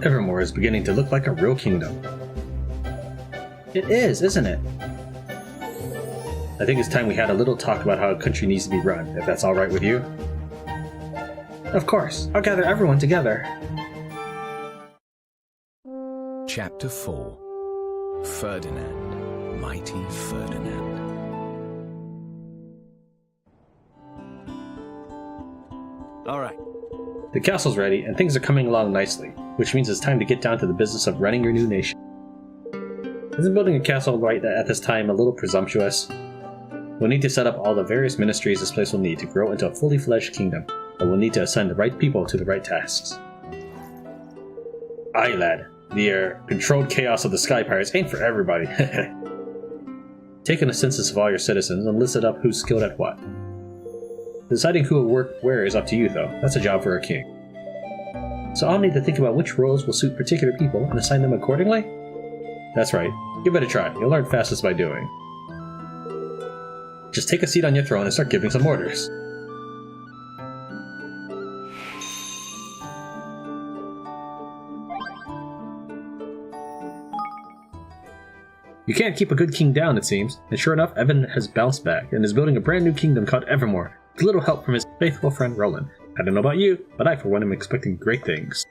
Evermore is beginning to look like a real kingdom. It is, isn't it? I think it's time we had a little talk about how a country needs to be run, if that's alright with you. Of course, I'll gather everyone together. Chapter 4. Ferdinand, Mighty Ferdinand. Alright. The castle's ready, and things are coming along nicely, which means it's time to get down to the business of running your new nation. Isn't building a castle right at this time a little presumptuous? We'll need to set up all the various ministries this place will need to grow into a fully fledged kingdom, and we'll need to assign the right people to the right tasks. Aye, lad. The controlled chaos of the Sky Pirates ain't for everybody. Taking a census of all your citizens and listed up who's skilled at what. Deciding who will work where is up to you, though. That's a job for a king. So I'll need to think about which roles will suit particular people and assign them accordingly? That's right. Give it a try. You'll learn fastest by doing. Just take a seat on your throne and start giving some orders. You can't keep a good king down, it seems, and sure enough, Evan has bounced back and is building a brand new kingdom called Evermore, with a little help from his faithful friend Roland. I don't know about you, but I for one am expecting great things.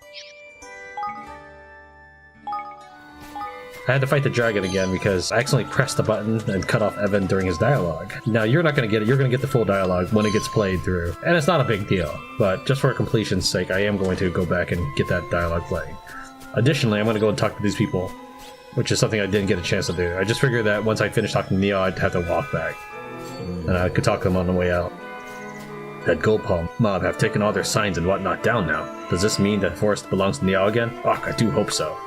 I had to fight the dragon again because I accidentally pressed the button and cut off Evan during his dialogue. Now you're not going to get it, you're going to get the full dialogue when it gets played through. And it's not a big deal, but just for completion's sake, I am going to go back and get that dialogue playing. Additionally, I'm going to go and talk to these people, which is something I didn't get a chance to do. I just figured that once I finished talking to Niall, I'd have to walk back. And I could talk to them on the way out. That Gold Palm mob have taken all their signs and whatnot down now. Does this mean that the forest belongs to Niall again? Fuck, I do hope so.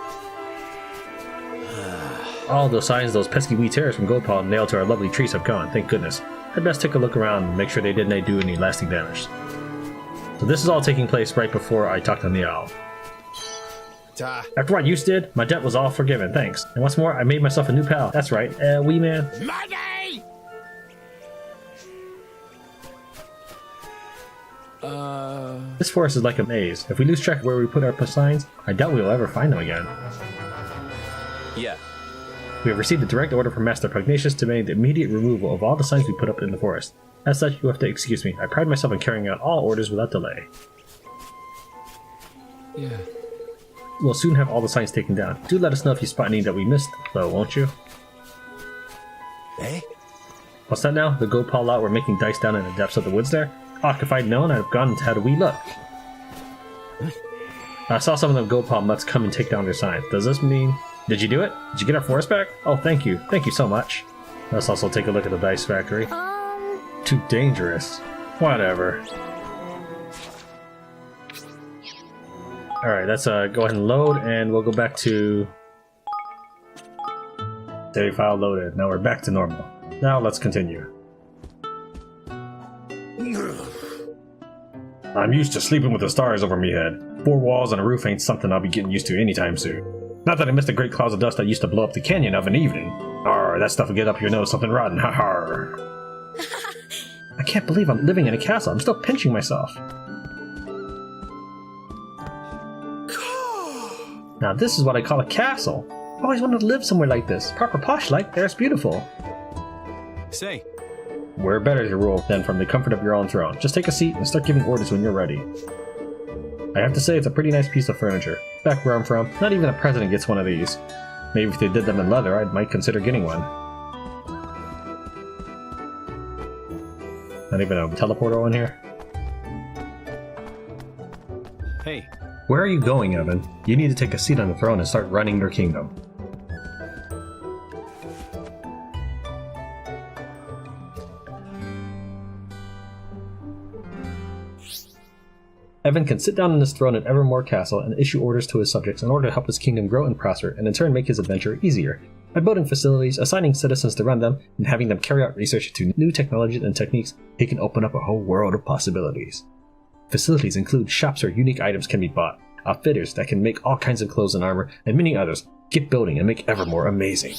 All those signs those pesky wee terrors from Gold Palm nailed to our lovely trees have gone, thank goodness. I'd best take a look around and make sure they didn't do any lasting damage. So this is all taking place right before I talk to Niall. After what you did, my debt was all forgiven, thanks. And what's more, I made myself a new pal. That's right, wee man. Money! This forest is like a maze. If we lose track of where we put our signs, I doubt we will ever find them again. Yeah. We have received a direct order from Master Pugnacious to make the immediate removal of all the signs we put up in the forest. As such, you have to excuse me. I pride myself in carrying out all orders without delay. Yeah. We'll soon have all the signs taken down. Do let us know if you spot any that we missed, though, won't you? Eh? What's that now? The Gold Paw lot were making dice down in the depths of the woods there? Ah, if I'd known, I'd have gone and had a wee look. I saw some of the Gold Paw mutts come and take down their signs. Does this mean... Did you do it? Did you get our forest back? Oh, thank you. Thank you so much. Let's also take a look at the dice factory. Too dangerous. Whatever. Alright, let's go ahead and load, and we'll go back to... Save file loaded. Now we're back to normal. Now let's continue. I'm used to sleeping with the stars over me head. 4 walls and a roof ain't something I'll be getting used to anytime soon. Not that I missed the great clouds of dust that used to blow up the canyon of an evening. Arr, that stuff will get up your nose something rotten, ha ha. I can't believe I'm living in a castle. I'm still pinching myself. Now this is what I call a castle. I've always wanted to live somewhere like this. Proper posh-like, there's beautiful. Say. Where better to rule than from the comfort of your own throne. Just take a seat and start giving orders when you're ready. I have to say it's a pretty nice piece of furniture. Back where I'm from, not even a president gets one of these. Maybe if they did them in leather, I might consider getting one. Not even a teleporter in here? Hey. Where are you going, Evan? You need to take a seat on the throne and start running your kingdom. Evan can sit down on his throne at Evermore Castle and issue orders to his subjects in order to help his kingdom grow and prosper, and in turn make his adventure easier. By building facilities, assigning citizens to run them, and having them carry out research into new technologies and techniques, it can open up a whole world of possibilities. Facilities include shops where unique items can be bought, outfitters that can make all kinds of clothes and armor, and many others. Get building and make Evermore amazing.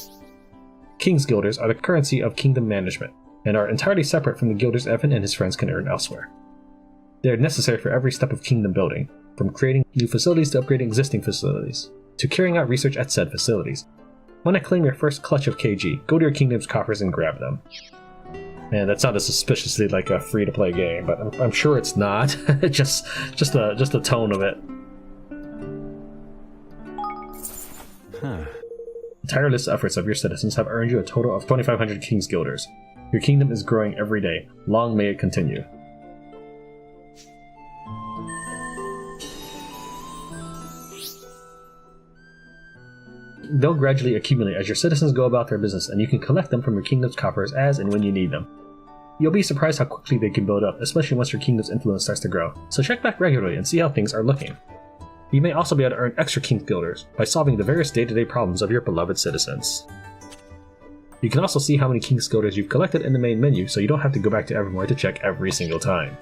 King's Guilders are the currency of kingdom management, and are entirely separate from the guilders Evan and his friends can earn elsewhere. They are necessary for every step of kingdom building, from creating new facilities to upgrading existing facilities, to carrying out research at said facilities. When I claim your first clutch of KG, go to your kingdom's coffers and grab them. Man, that sounded suspiciously like a free-to-play game, but I'm sure it's not. just the tone of it. Huh. The tireless efforts of your citizens have earned you a total of 2,500 King's Guilders. Your kingdom is growing every day. Long may it continue. They'll gradually accumulate as your citizens go about their business, and you can collect them from your kingdom's coffers as and when you need them. You'll be surprised how quickly they can build up, especially once your kingdom's influence starts to grow, so check back regularly and see how things are looking. You may also be able to earn extra King's Guilders by solving the various day-to-day problems of your beloved citizens. You can also see how many King's Guilders you've collected in the main menu, so you don't have to go back to Evermore to check every single time.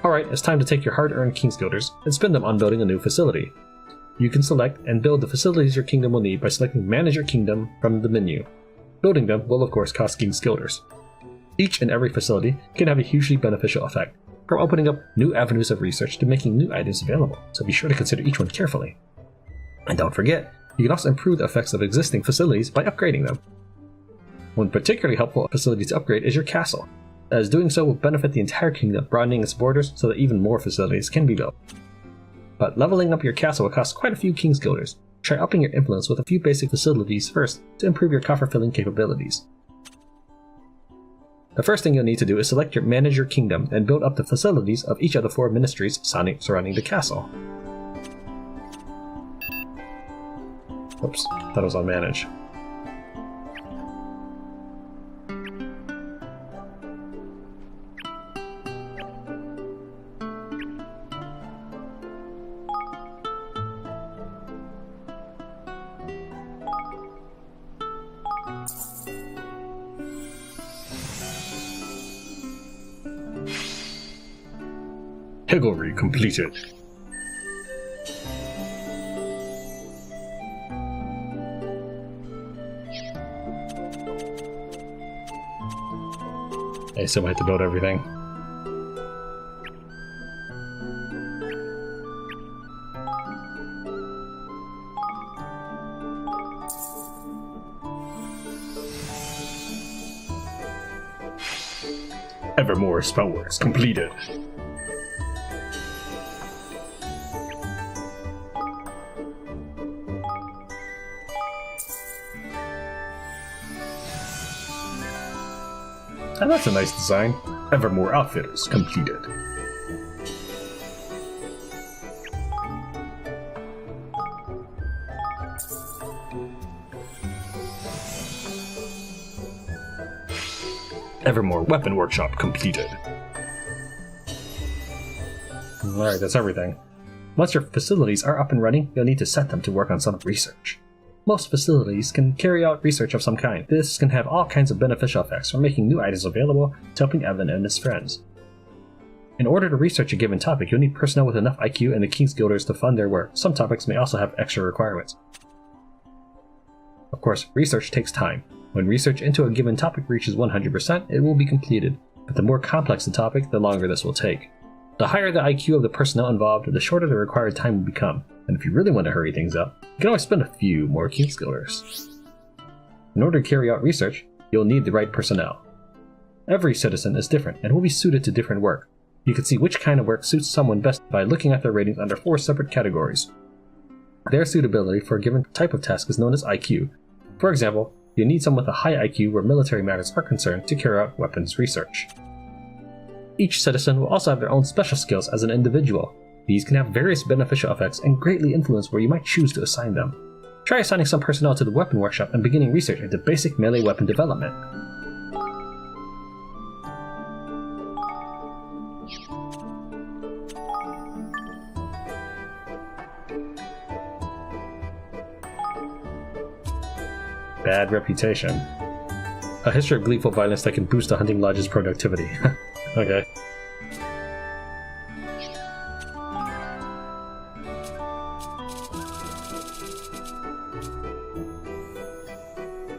Alright, it's time to take your hard-earned King's Guilders and spend them on building a new facility. You can select and build the facilities your kingdom will need by selecting Manage Your Kingdom from the menu. Building them will of course cost King's Guilders. Each and every facility can have a hugely beneficial effect, from opening up new avenues of research to making new items available, so be sure to consider each one carefully. And don't forget, you can also improve the effects of existing facilities by upgrading them. One particularly helpful facility to upgrade is your castle, as doing so will benefit the entire kingdom, broadening its borders so that even more facilities can be built. But leveling up your castle will cost quite a few King's Guilders. Try upping your influence with a few basic facilities first to improve your coffer filling capabilities. The first thing you'll need to do is select your Manage Your Kingdom and build up the facilities of each of the 4 ministries surrounding the castle. Oops, thought it was on Manage. Higgledy completed. I still have to build everything. Evermore spellworks completed. And that's a nice design. Evermore outfitters completed. Evermore weapon workshop completed. Alright, that's everything. Once your facilities are up and running, you'll need to set them to work on some research. Most facilities can carry out research of some kind. This can have all kinds of beneficial effects, from making new items available to helping Evan and his friends. In order to research a given topic, you'll need personnel with enough IQ and the King's Guilders to fund their work. Some topics may also have extra requirements. Of course, research takes time. When research into a given topic reaches 100%, it will be completed, but the more complex the topic, the longer this will take. The higher the IQ of the personnel involved, the shorter the required time will become, and if you really want to hurry things up, you can always spend a few more King's Guilders. In order to carry out research, you'll need the right personnel. Every citizen is different and will be suited to different work. You can see which kind of work suits someone best by looking at their ratings under 4 separate categories. Their suitability for a given type of task is known as IQ. For example, you need someone with a high IQ where military matters are concerned to carry out weapons research. Each citizen will also have their own special skills as an individual. These can have various beneficial effects and greatly influence where you might choose to assign them. Try assigning some personnel to the weapon workshop and beginning research into basic melee weapon development. Bad reputation. A history of gleeful violence that can boost the hunting lodge's productivity. Okay.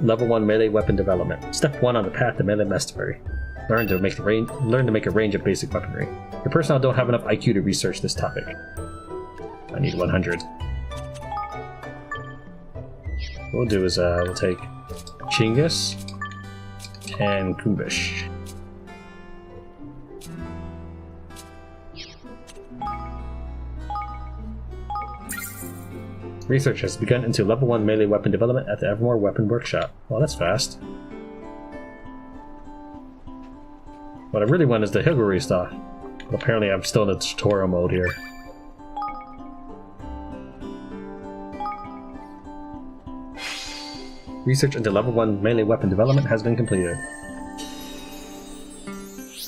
Level 1 melee weapon development. Step 1 on the path to melee mastery. Learn to make a range of basic weaponry. Your personnel don't have enough IQ to research this topic. I need 100. What we'll do is we'll take Chinggis and Kumbish. Research has begun into level 1 melee weapon development at the Evermore Weapon Workshop. Well, that's fast. What I really want is the higgledy stuff. But apparently I'm still in the tutorial mode here. Research into level 1 melee weapon development has been completed.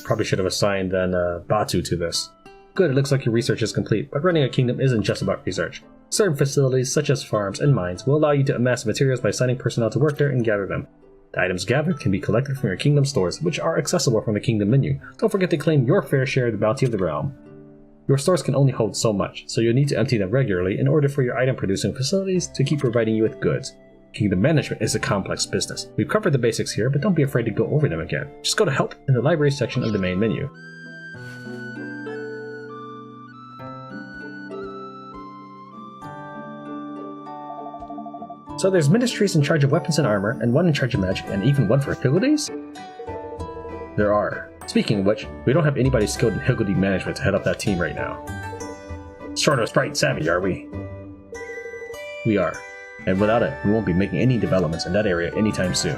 Probably should have assigned then Batu to this. Good, it looks like your research is complete, but running a kingdom isn't just about research. Certain facilities, such as farms and mines, will allow you to amass materials by assigning personnel to work there and gather them. The items gathered can be collected from your kingdom stores, which are accessible from the kingdom menu. Don't forget to claim your fair share of the bounty of the realm. Your stores can only hold so much, so you'll need to empty them regularly in order for your item-producing facilities to keep providing you with goods. Kingdom management is a complex business. We've covered the basics here, but don't be afraid to go over them again. Just go to Help in the Library section of the main menu. So there's ministries in charge of weapons and armor, and one in charge of magic, and even one for higgledies? There are. Speaking of which, we don't have anybody skilled in higgledy management to head up that team right now. Sort of sprite savvy, are we? We are. And without it, we won't be making any developments in that area anytime soon.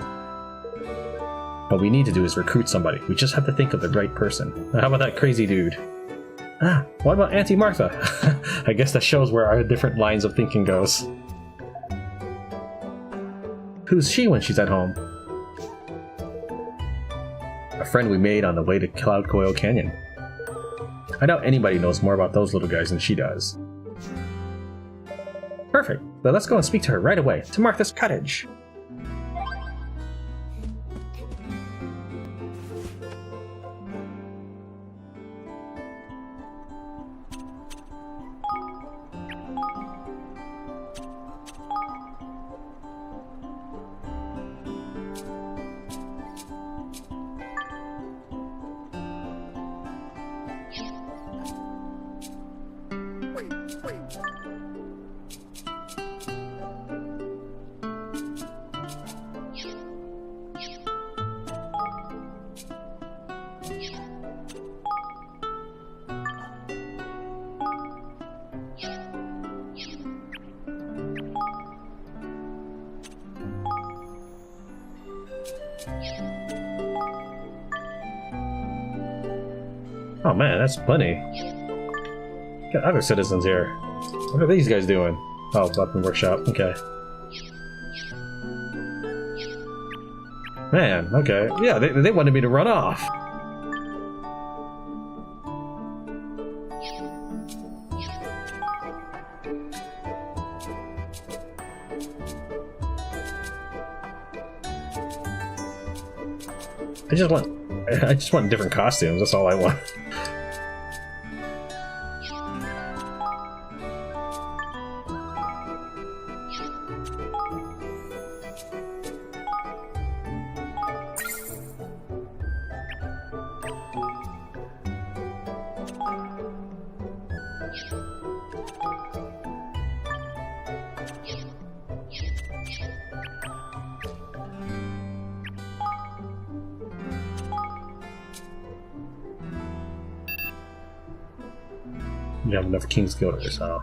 What we need to do is recruit somebody. We just have to think of the right person. Now, how about that crazy dude? Ah, what about Auntie Martha? I guess that shows where our different lines of thinking goes. Who's she when she's at home? A friend we made on the way to Cloud Coil Canyon. I doubt anybody knows more about those little guys than she does. Perfect, but let's go and speak to her right away, to Martha's cottage. Oh man, that's plenty. Got other citizens here. What are these guys doing? Oh, weapon workshop, okay. Man, okay. Yeah, they wanted me to run off. I just want different costumes, that's all I want. You have enough King's Guilders, huh?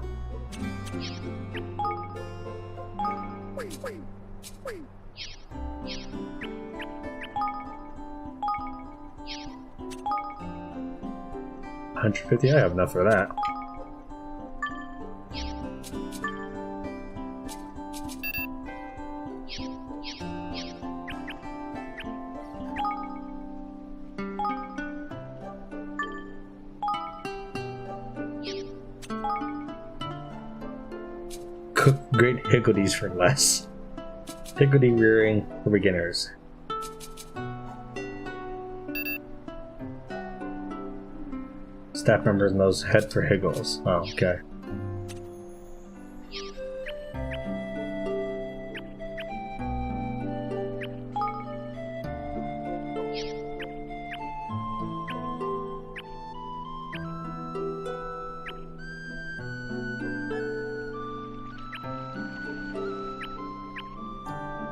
$150? I have enough for that. Cook great higgledies for less. Higgledy rearing for beginners. Staff members knows head for higgles. Oh, okay.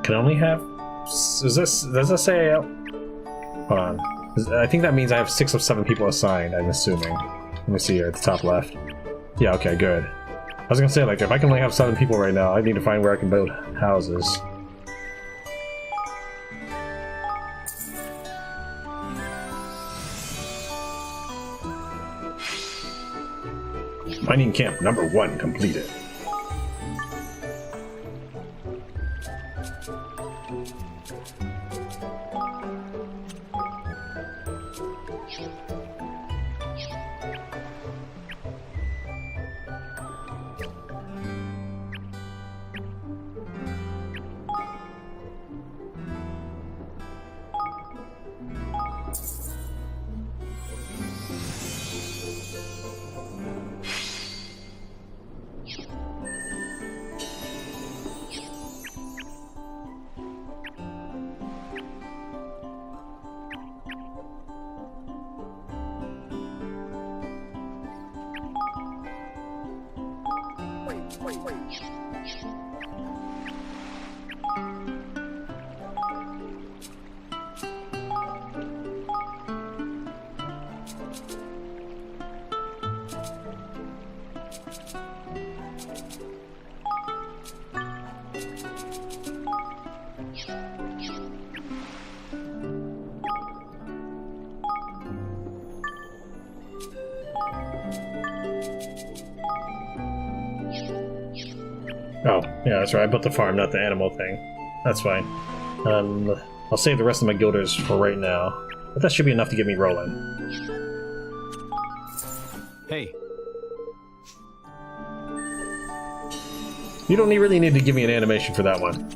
Can only have... does this say... hold on. I think that means I have 6 of 7 people assigned, I'm assuming. Let me see here at the top left. Yeah, okay, good. I was gonna say, like, if I can only have 7 people right now, I need to find where I can build houses. Mining camp number 1 completed. Oh, yeah, that's right. I built the farm, not the animal thing. That's fine. I'll save the rest of my guilders for right now. But that should be enough to get me rolling. Hey. You don't really need to give me an animation for that one.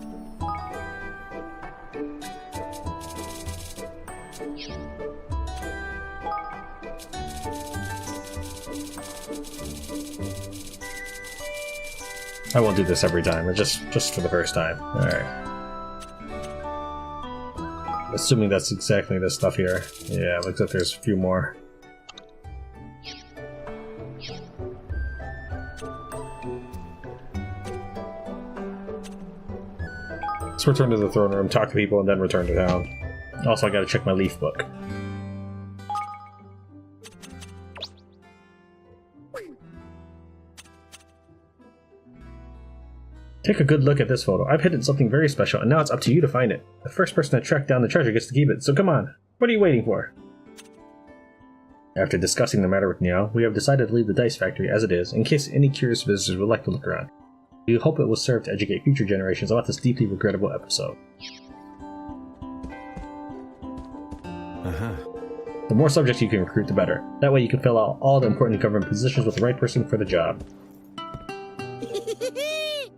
I won't do this every time, but just for the first time. Alright. Assuming that's exactly this stuff here. Yeah, looks like there's a few more. Let's return to the throne room, talk to people, and then return to town. Also, I gotta check my leaf book. Take a good look at this photo. I've hidden something very special, and now it's up to you to find it. The first person to track down the treasure gets to keep it, so come on. What are you waiting for? After discussing the matter with Niall, we have decided to leave the dice factory as it is, in case any curious visitors would like to look around. We hope it will serve to educate future generations about this deeply regrettable episode. The more subjects you can recruit, the better. That way you can fill out all the important government positions with the right person for the job.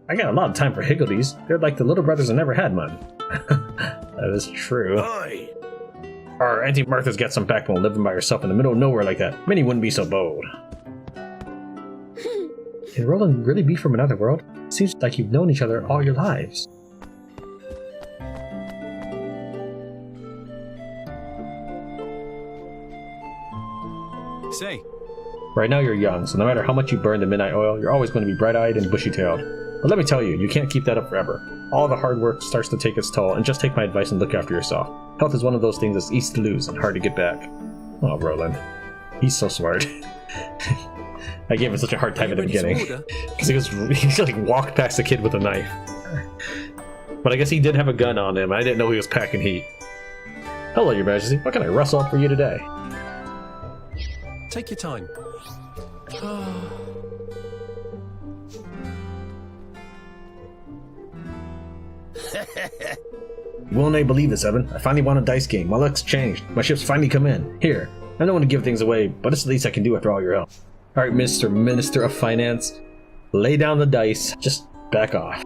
I got a lot of time for higgledies. They're like the little brothers I never had one. That is true. Oi. Our Auntie Martha's got some backbone living by herself in the middle of nowhere like that. Many wouldn't be so bold. Can Roland really be from another world? Seems like you've known each other all your lives. Say. Right now you're young, so no matter how much you burn the midnight oil, you're always going to be bright-eyed and bushy-tailed. But let me tell you, you can't keep that up forever. All the hard work starts to take its toll, and just take my advice and look after yourself. Health is one of those things that's easy to lose and hard to get back. Oh, Roland. He's so smart. I gave him such a hard time at the beginning. Because he like walked past the kid with a knife. But I guess he did have a gun on him. I didn't know he was packing heat. Hello, Your Majesty. What can I rustle up for you today? Take your time. You won't believe this, Evan. I finally won a dice game. My luck's changed. My ship's finally come in. Here. I don't want to give things away, but it's the least I can do after all your help. Alright, Mr. Minister of Finance. Lay down the dice. Just back off.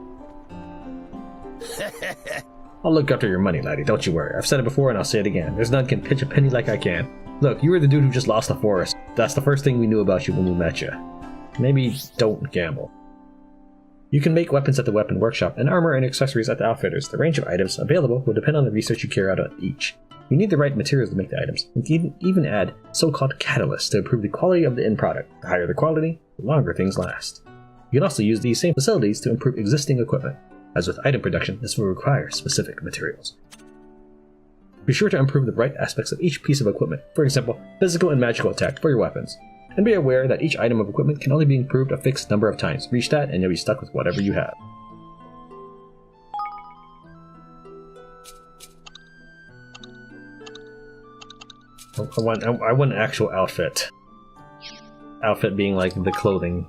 I'll look after your money, laddie, don't you worry. I've said it before and I'll say it again. There's none can pitch a penny like I can. Look, you were the dude who just lost the forest. That's the first thing we knew about you when we met you. Maybe don't gamble. You can make weapons at the weapon workshop and armor and accessories at the outfitters. The range of items available will depend on the research you carry out on each. You need the right materials to make the items, and can even add so-called catalysts to improve the quality of the end product. The higher the quality, the longer things last. You can also use these same facilities to improve existing equipment. As with item production, this will require specific materials. Be sure to improve the right aspects of each piece of equipment, for example, physical and magical attack for your weapons. And be aware that each item of equipment can only be improved a fixed number of times. Reach that and you'll be stuck with whatever you have. I want an actual outfit. Outfit being like the clothing.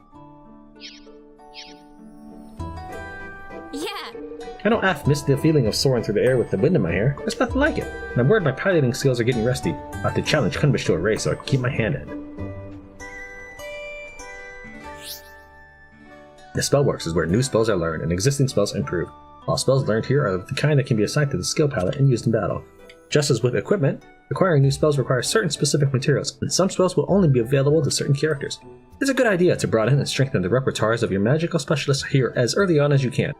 I don't half miss the feeling of soaring through the air with the wind in my hair. There's nothing like it. And I'm worried my piloting skills are getting rusty. I'll have to challenge Kunbish to a race so I can keep my hand in. The Spellworks is where new spells are learned and existing spells improved. All spells learned here are the kind that can be assigned to the skill palette and used in battle. Just as with equipment, acquiring new spells requires certain specific materials, and some spells will only be available to certain characters. It's a good idea to broaden and strengthen the repertoires of your magical specialists here as early on as you can.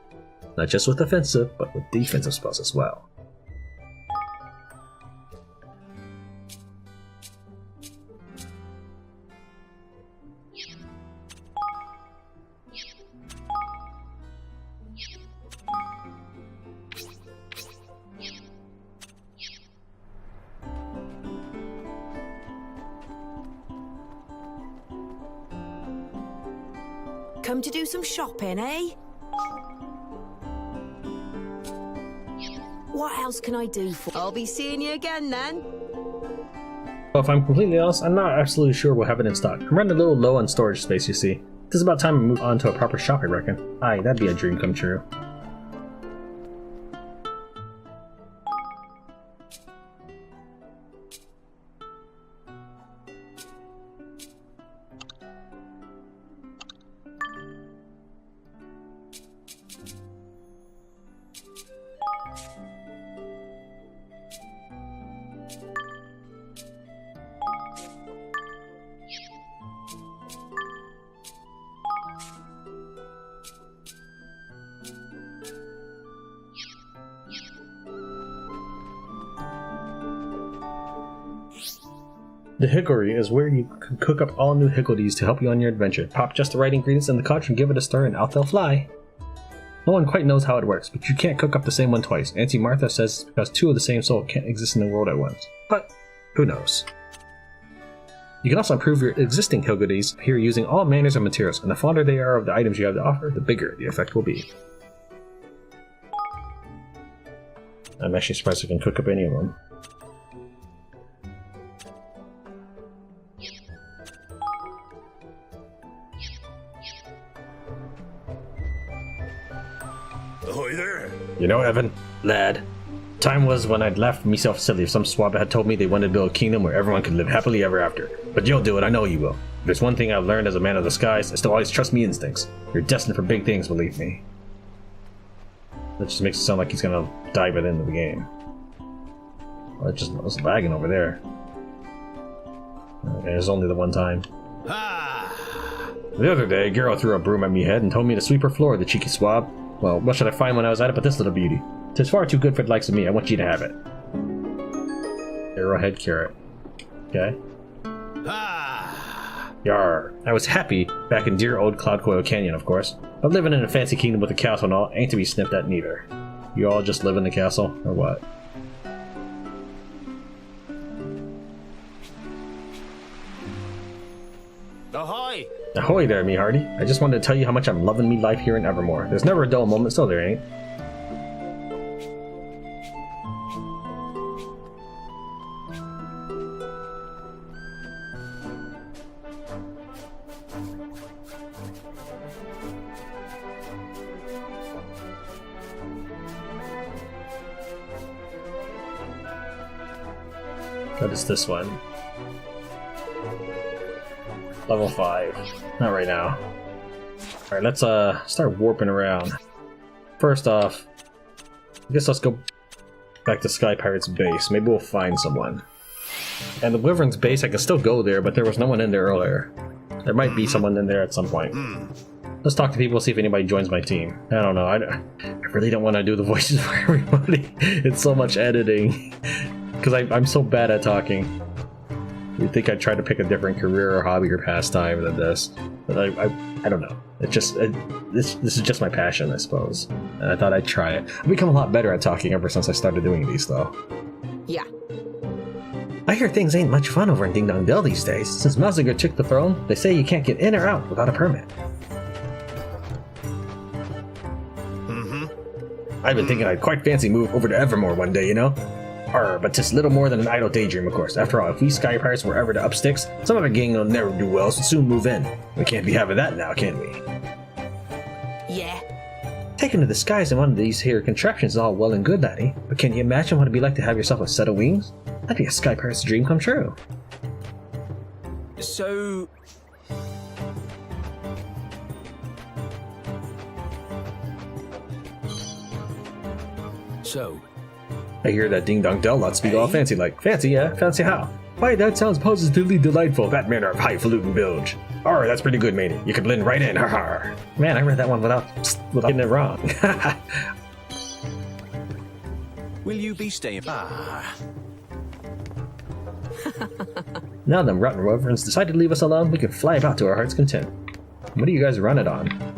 Not just with offensive, but with defensive spells as well. Come to do some shopping, eh? What else can I do for? I'll be seeing you again then. Well, if I'm completely honest, I'm not absolutely sure we'll have it in stock. I'm running a little low on storage space, you see. This is about time we move on to a proper shop, I reckon. Aye, that'd be a dream come true. The higgledy is where you can cook up all new higgledies to help you on your adventure. Pop just the right ingredients in the cauldron, give it a stir, and out they'll fly. No one quite knows how it works, but you can't cook up the same one twice. Auntie Martha says it's because two of the same soul can't exist in the world at once. But who knows? You can also improve your existing higgledies here using all manners of materials, and the fonder they are of the items you have to offer, the bigger the effect will be. I'm actually surprised I can cook up any of them. Ahoy there! You know, Evan, lad, time was when I'd laughed myself silly if some swab had told me they wanted to build a kingdom where everyone could live happily ever after. But you'll do it, I know you will. If there's one thing I've learned as a man of the skies, it's to always trust me instincts. You're destined for big things, believe me. That just makes it sound like he's gonna dive it into the game. Well, it just was lagging over there. Okay, it's only the one time. The other day, Garrow threw a broom at me head and told me to sweep her floor, the cheeky swab. Well, what should I find when I was at it but this little beauty? 'Tis far too good for the likes of me, I want you to have it. Arrowhead carrot. Okay. Yarr. I was happy back in dear old Cloudcoil Canyon, of course. But living in a fancy kingdom with a castle and all ain't to be sniffed at neither. You all just live in the castle, or what? Ahoy! Ahoy there, me hearty. I just wanted to tell you how much I'm loving me life here in Evermore. There's never a dull moment, so there ain't. What is this one? Level 5. Not right now. Alright, let's start warping around. First off, I guess let's go back to Sky Pirate's base. Maybe we'll find someone. And the Wyvern's base, I can still go there, but there was no one in there earlier. There might be someone in there at some point. Let's talk to people, see if anybody joins my team. I don't know. I really don't want to do the voices for everybody. It's so much editing. Because I'm so bad at talking. You'd think I'd try to pick a different career or hobby or pastime than this. But I don't know. It's just, this is just my passion, I suppose. And I thought I'd try it. I've become a lot better at talking ever since I started doing these, though. Yeah. I hear things ain't much fun over in Ding Dong Dell these days. Since Mazinger took the throne, they say you can't get in or out without a permit. I've been thinking I'd quite fancy move over to Evermore one day, you know? But just little more than an idle daydream, of course. After all, if we Sky Pirates were ever to up sticks, some of our gang will never do well, so soon move in. We can't be having that now, can we? Yeah. Taking to the skies in one of these here contraptions is all well and good, laddie, but can you imagine what it'd be like to have yourself a set of wings? That'd be a Sky Pirate's dream come true. So... I hear that Ding Dong Dell lot speak all fancy like. Fancy, yeah? Fancy how? Why, that sounds positively delightful, that manner of highfalutin bilge. That's pretty good, matey. You could blend right in, ha. Man, I read that one without getting it wrong. Will you be staying? Now them rotten wyverns decide to leave us alone, we can fly about to our heart's content. What do you guys run it on?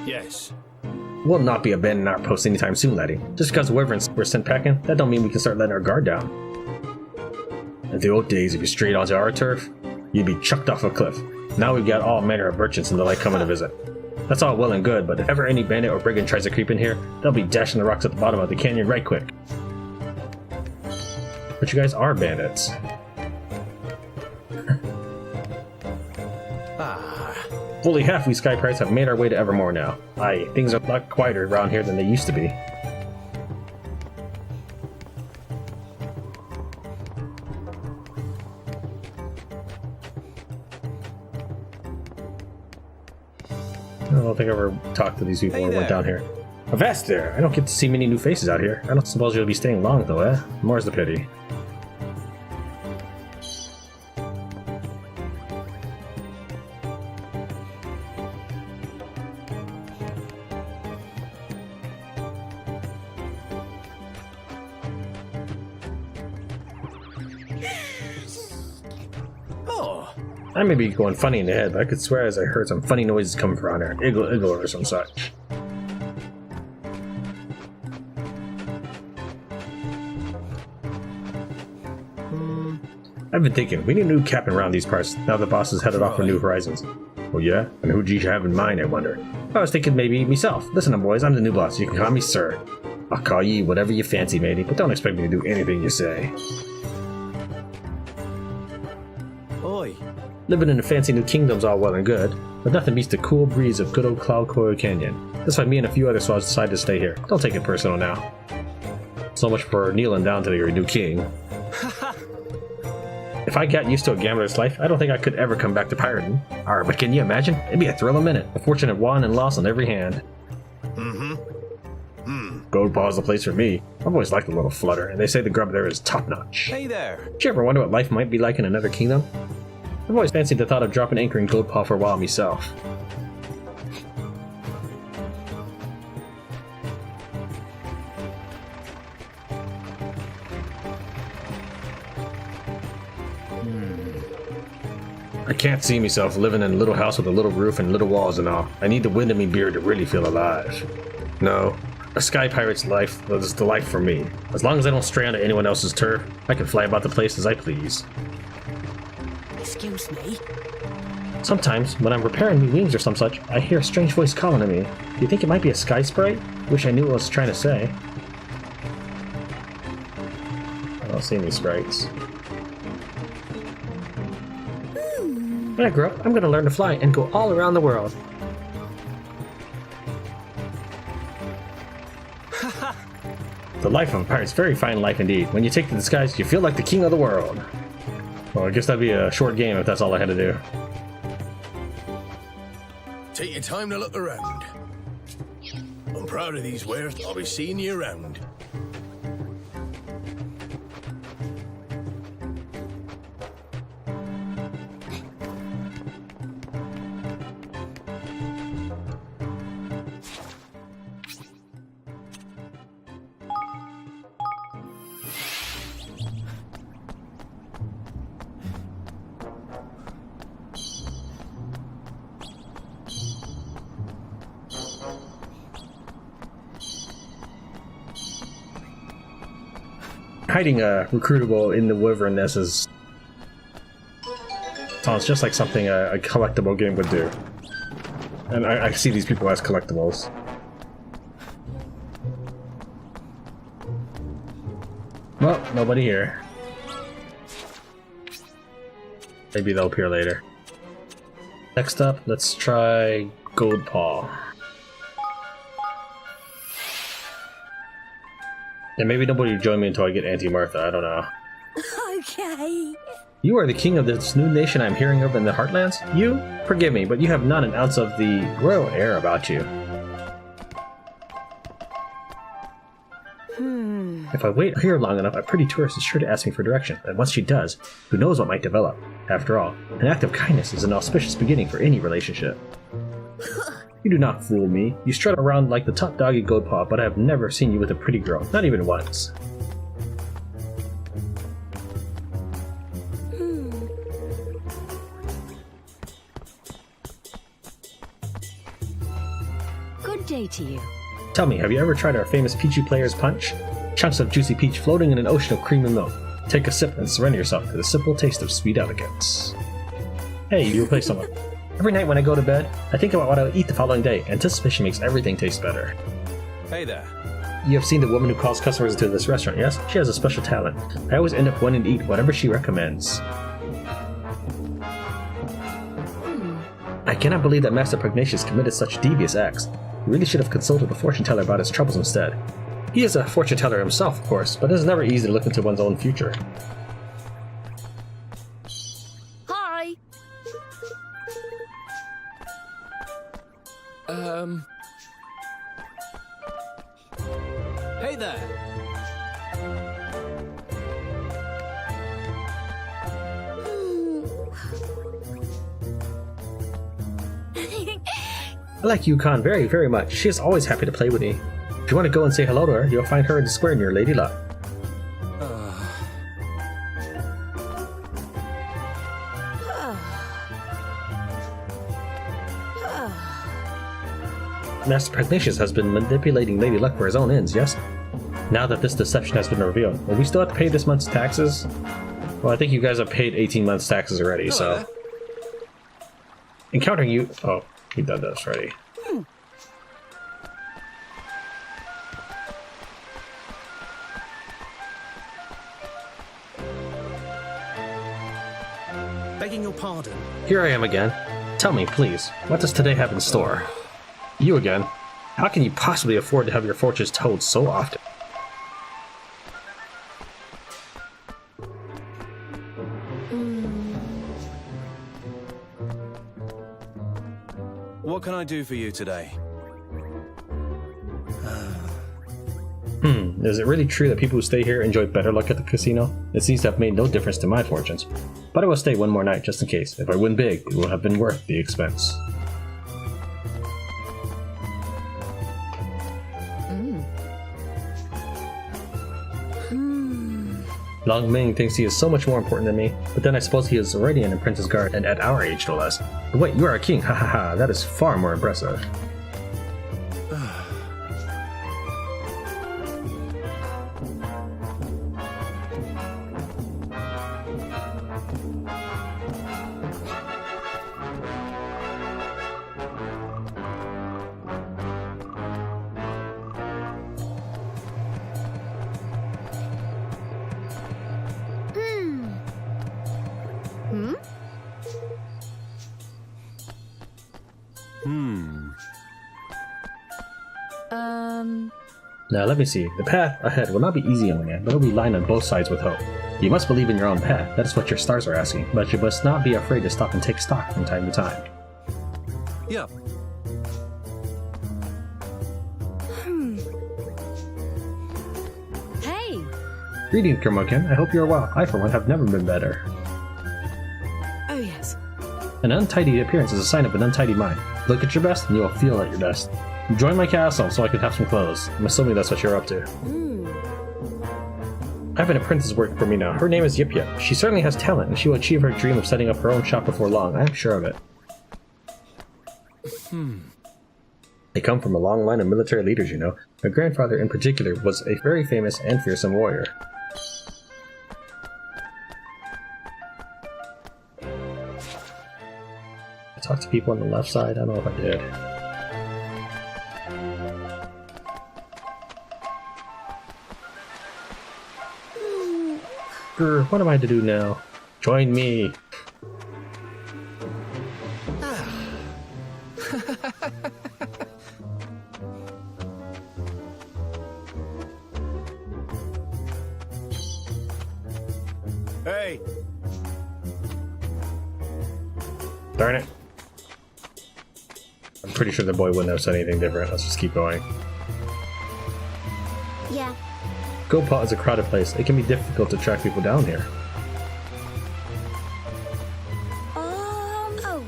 Yes. We'll not be abandoning our post anytime soon, laddie. Just because the wyverns were sent packing, that don't mean we can start letting our guard down. In the old days, if you strayed onto our turf, you'd be chucked off a cliff. Now we've got all manner of merchants and the like coming to visit. That's all well and good, but if ever any bandit or brigand tries to creep in here, they'll be dashing the rocks at the bottom of the canyon right quick. But you guys are bandits. Fully half we Sky Pirates have made our way to Evermore now. Aye, things are a lot quieter around here than they used to be. I don't think I've ever talked to these people or went down here. Avast there! I don't get to see many new faces out here. I don't suppose you'll be staying long though, eh? More's the pity. I may be going funny in the head, but I could swear as I heard some funny noises coming from around here. Iggle or some such. I've been thinking, we need a new captain around these parts now the boss is headed off for new horizons. Oh yeah? And who'd you have in mind, I wonder? I was thinking maybe myself. Listen up, boys, I'm the new boss. You can call me sir. I'll call you whatever you fancy, matey, but don't expect me to do anything you say. Oi. Living in a fancy new kingdom's all well and good, but nothing beats the cool breeze of good old Cloud Coil Canyon. That's why me and a few other swabs decided to stay here. Don't take it personal now. So much for kneeling down to your new king. If I got used to a gambler's life, I don't think I could ever come back to pirating. But can you imagine? It'd be a thrill a minute. A fortunate won and loss on every hand. Gold Paw's the place for me. I've always liked a little flutter, and they say the grub there is top-notch. Hey there. Did you ever wonder what life might be like in another kingdom? I've always fancied the thought of dropping anchor in Gold Paw for a while myself. I can't see myself living in a little house with a little roof and little walls and all. I need the wind in me beard to really feel alive. No, a Sky Pirate's life is the life for me. As long as I don't stray onto anyone else's turf, I can fly about the place as I please. Excuse me? Sometimes, when I'm repairing me wings or some such, I hear a strange voice calling to me. Do you think it might be a sky sprite? Wish I knew what I was trying to say. I don't see any sprites. When I grow up, I'm going to learn to fly and go all around the world. The life of a pirate is a very fine life indeed. When you take to the skies, you feel like the king of the world. Well, I guess that'd be a short game if that's all I had to do. Take your time to look around. I'm proud of these wares. I'll be seeing you around. Hiding a recruitable in the wyvern nest is sounds just like something a collectible game would do. And I see these people as collectibles. Well, nobody here. Maybe they'll appear later. Next up, let's try Gold Paw. And maybe nobody will join me until I get Auntie Martha, I don't know. Okay. You are the king of this new nation I'm hearing of in the Heartlands? You? Forgive me, but you have not an ounce of the royal air about you. If I wait here long enough, a pretty tourist is sure to ask me for direction, and once she does, who knows what might develop? After all, an act of kindness is an auspicious beginning for any relationship. You do not fool me. You strut around like the top dog in Goldpaw, but I have never seen you with a pretty girl, not even once. Good day to you. Tell me, have you ever tried our famous Peachy Player's Punch? Chunks of juicy peach floating in an ocean of cream and milk. Take a sip and surrender yourself to the simple taste of sweet elegance. Hey, you replace someone. Every night when I go to bed, I think about what I'll eat the following day. Anticipation makes everything taste better. Hey there. You have seen the woman who calls customers into this restaurant, yes? She has a special talent. I always end up wanting to eat whatever she recommends. I cannot believe that Master Pugnacious committed such devious acts. He really should have consulted a fortune teller about his troubles instead. He is a fortune teller himself, of course, but it is never easy to look into one's own future. Hi. Hey there. I like Yukon very, very much. She is always happy to play with me. If you want to go and say hello to her, you'll find her in the square near Lady Luck. Master Pugnacious has been manipulating Lady Luck for his own ends, yes? Now that this deception has been revealed, will we still have to pay this month's taxes? Well, I think you guys have paid 18 months' taxes already, so... Encountering you... Oh, he done this already. Begging your pardon. Here I am again. Tell me, please, what does today have in store? You again? How can you possibly afford to have your fortunes told so often? What can I do for you today? Is it really true that people who stay here enjoy better luck at the casino? It seems to have made no difference to my fortunes. But I will stay one more night just in case. If I win big, it will have been worth the expense. Long Ming thinks he is so much more important than me, but then I suppose he is already an apprentice guard and at our age no less. But wait, you are a king, ha ha ha, that is far more impressive. Now let me see. The path ahead will not be easy, young man, but it will be lined on both sides with hope. You must believe in your own path. That is what your stars are asking. But you must not be afraid to stop and take stock from time to time. Yep. Hey! Greetings, Kermoken. I hope you are well. I, for one, have never been better. Oh, yes. An untidy appearance is a sign of an untidy mind. Look at your best, and you will feel at your best. Join my castle so I can have some clothes. I'm assuming that's what you're up to. I have an apprentice working for me now. Her name is Yip Yip. She certainly has talent, and she will achieve her dream of setting up her own shop before long. I am sure of it. They come from a long line of military leaders, you know. My grandfather, in particular, was a very famous and fearsome warrior. I talked to people on the left side. I don't know if I did. Grr, what am I to do now? Join me. Hey, Darn it. I'm pretty sure the boy wouldn't have said anything different. Let's just keep going. Yeah. Gopal is a crowded place. It can be difficult to track people down here. Oh.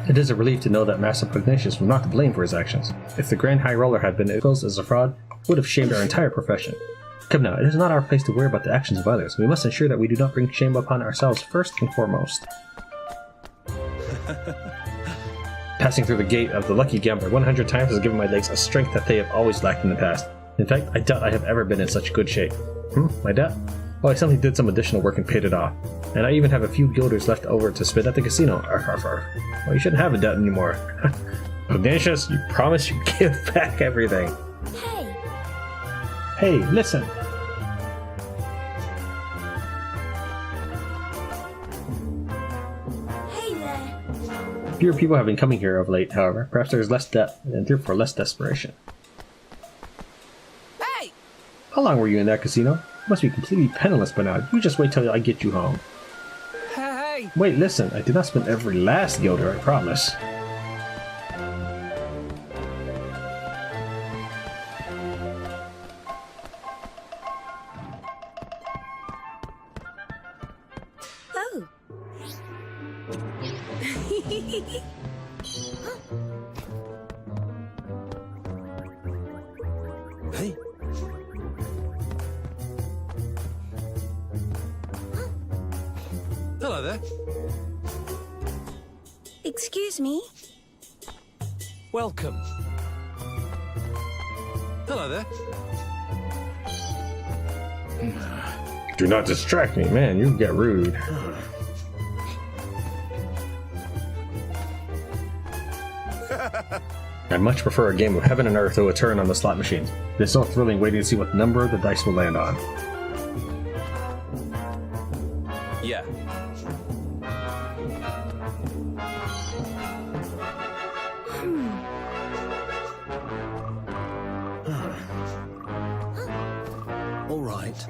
It is a relief to know that Master Pugnatius was not to blame for his actions. If the Grand High Roller had been exposed as a fraud, it would have shamed our entire profession. Come now, it is not our place to worry about the actions of others. We must ensure that we do not bring shame upon ourselves first and foremost. Passing through the gate of the Lucky Gambler 100 times has given my legs a strength that they have always lacked in the past. In fact, I doubt I have ever been in such good shape. My doubt? Well, I simply did some additional work and paid it off. And I even have a few guilders left over to spend at the casino. Arf, arf, arf. Well, you shouldn't have a debt anymore. Pugnatius, you promise you give back everything. Hey! Hey, listen. Hey there! Fewer people have been coming here of late, however. Perhaps there is less debt, and therefore less desperation. Hey! How long were you in that casino? You must be completely penniless by now. You just wait till I get you home. Hey! Wait, listen. I did not spend every last guilder, I promise. Oh! Hey! Hello there. Excuse me? Welcome. Hello there. Do not distract me, man. You get rude. I much prefer a game of heaven and earth to a turn on the slot machines. It is so thrilling waiting to see what number the dice will land on. Yeah. All right.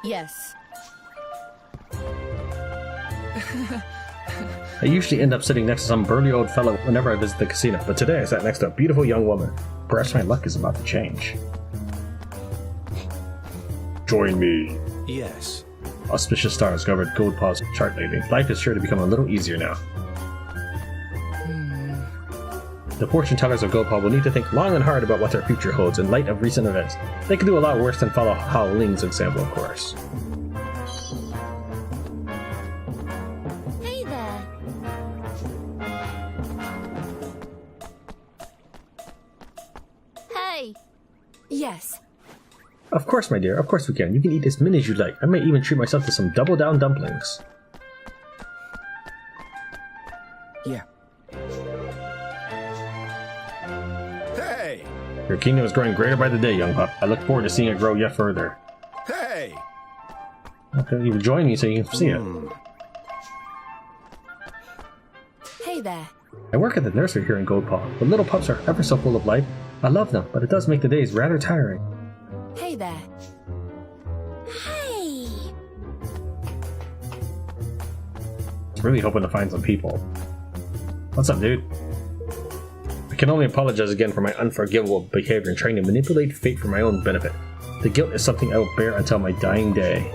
Yes. I usually end up sitting next to some burly old fellow whenever I visit the casino, but today I sat next to a beautiful young woman. Perhaps my luck is about to change. Join me. Yes. Auspicious stars covered Goldpaw's chart lately. Life is sure to become a little easier now. The fortune tellers of Goldpaw will need to think long and hard about what their future holds in light of recent events. They could do a lot worse than follow Hao Ling's example, of course. Hey there! Yes. Of course, my dear, of course we can. You can eat as many as you like. I may even treat myself to some double down dumplings. Yeah. Hey! Your kingdom is growing greater by the day, young pup. I look forward to seeing it grow yet further. Hey! Okay, you join me so you can see it. Hey there. I work at the nursery here in Goldpaw. The little pups are ever so full of life. I love them, but it does make the days rather tiring. Hey there. Hey. Really hoping to find some people. What's up, dude? I can only apologize again for my unforgivable behavior in trying to manipulate fate for my own benefit. The guilt is something I will bear until my dying day.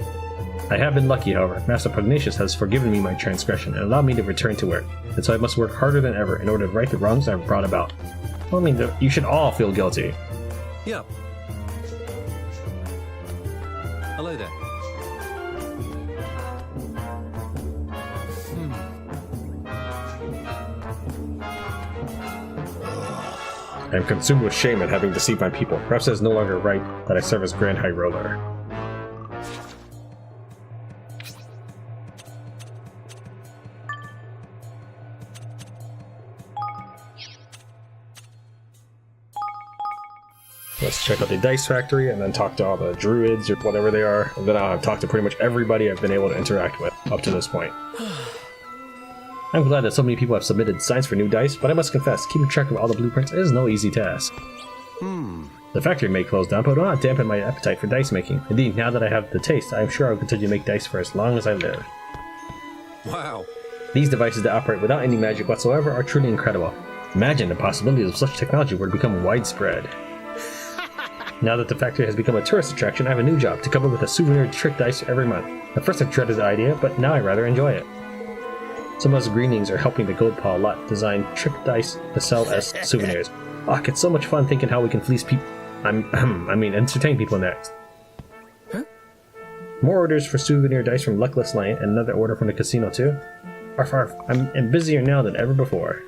I have been lucky, however. Master Pugnacious has forgiven me my transgression and allowed me to return to work, and so I must work harder than ever in order to right the wrongs I have brought about. Well, I mean, you should all feel guilty. Yeah. Hello there. I am consumed with shame at having deceived my people. Perhaps it is no longer right that I serve as Grand High Roller. Let's check out the dice factory and then talk to all the druids or whatever they are. And then I'll have talked to pretty much everybody I've been able to interact with up to this point. I'm glad that so many people have submitted designs for new dice, but I must confess, keeping track of all the blueprints is no easy task. The factory may close down, but it will not dampen my appetite for dice making. Indeed, now that I have the taste, I am sure I will continue to make dice for as long as I live. Wow. These devices that operate without any magic whatsoever are truly incredible. Imagine the possibilities of such technology were to become widespread. Now that the factory has become a tourist attraction, I have a new job, to come up with a souvenir trick dice every month. At first I dreaded the idea, but now I rather enjoy it. Some of us greenlings are helping the Goldpaw lot design trick dice to sell as souvenirs. Ah, it's so much fun thinking how we can fleece people. Entertain people next. Huh? More orders for souvenir dice from Luckless Lane, and another order from the casino too. Arf arf, I'm busier now than ever before.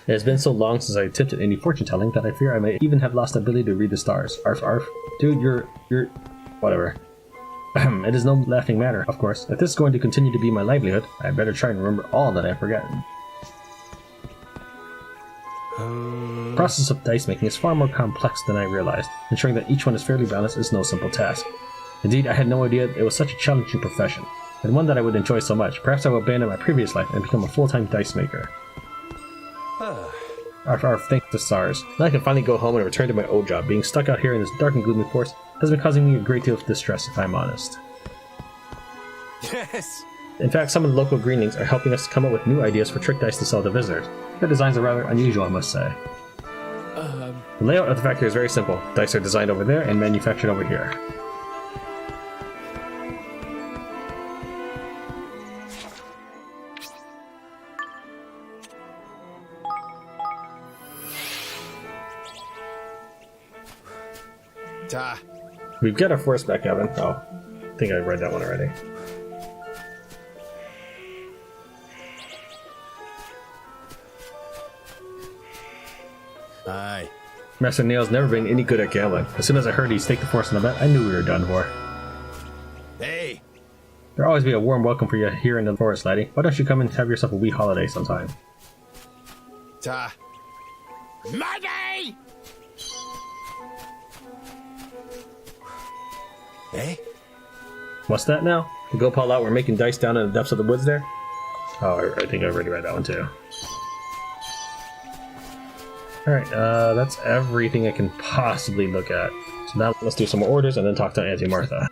It has been so long since I attempted any fortune telling that I fear I may even have lost the ability to read the stars. Arf arf. Dude, you're... whatever. It is no laughing matter, of course. If this is going to continue to be my livelihood, I better try and remember all that I have forgotten. The process of dice making is far more complex than I realized. Ensuring that each one is fairly balanced is no simple task. Indeed, I had no idea it was such a challenging profession, and one that I would enjoy so much. Perhaps I will abandon my previous life and become a full-time dice maker. Arf arf, thanks to stars. Now I can finally go home and return to my old job. Being stuck out here in this dark and gloomy forest has been causing me a great deal of distress, if I'm honest. Yes. In fact, some of the local greenlings are helping us come up with new ideas for trick dice to sell to visitors. Their designs are rather unusual, I must say. The layout of the factory is very simple. Dice are designed over there and manufactured over here. Ta. We've got our forest back, Evan. Oh, I think I read that one already. Aye. Master Niall's never been any good at gambling. As soon as I heard he'd stake the forest on the bet, I knew we were done for. Hey! There'll always be a warm welcome for you here in the forest, laddie. Why don't you come and have yourself a wee holiday sometime? Ta. Money! Eh? What's that now? The Goldpaw lot we're making dice down in the depths of the woods there? Oh, I think I already read that one too. Alright, that's everything I can possibly look at. So now let's do some more orders and then talk to Auntie Martha.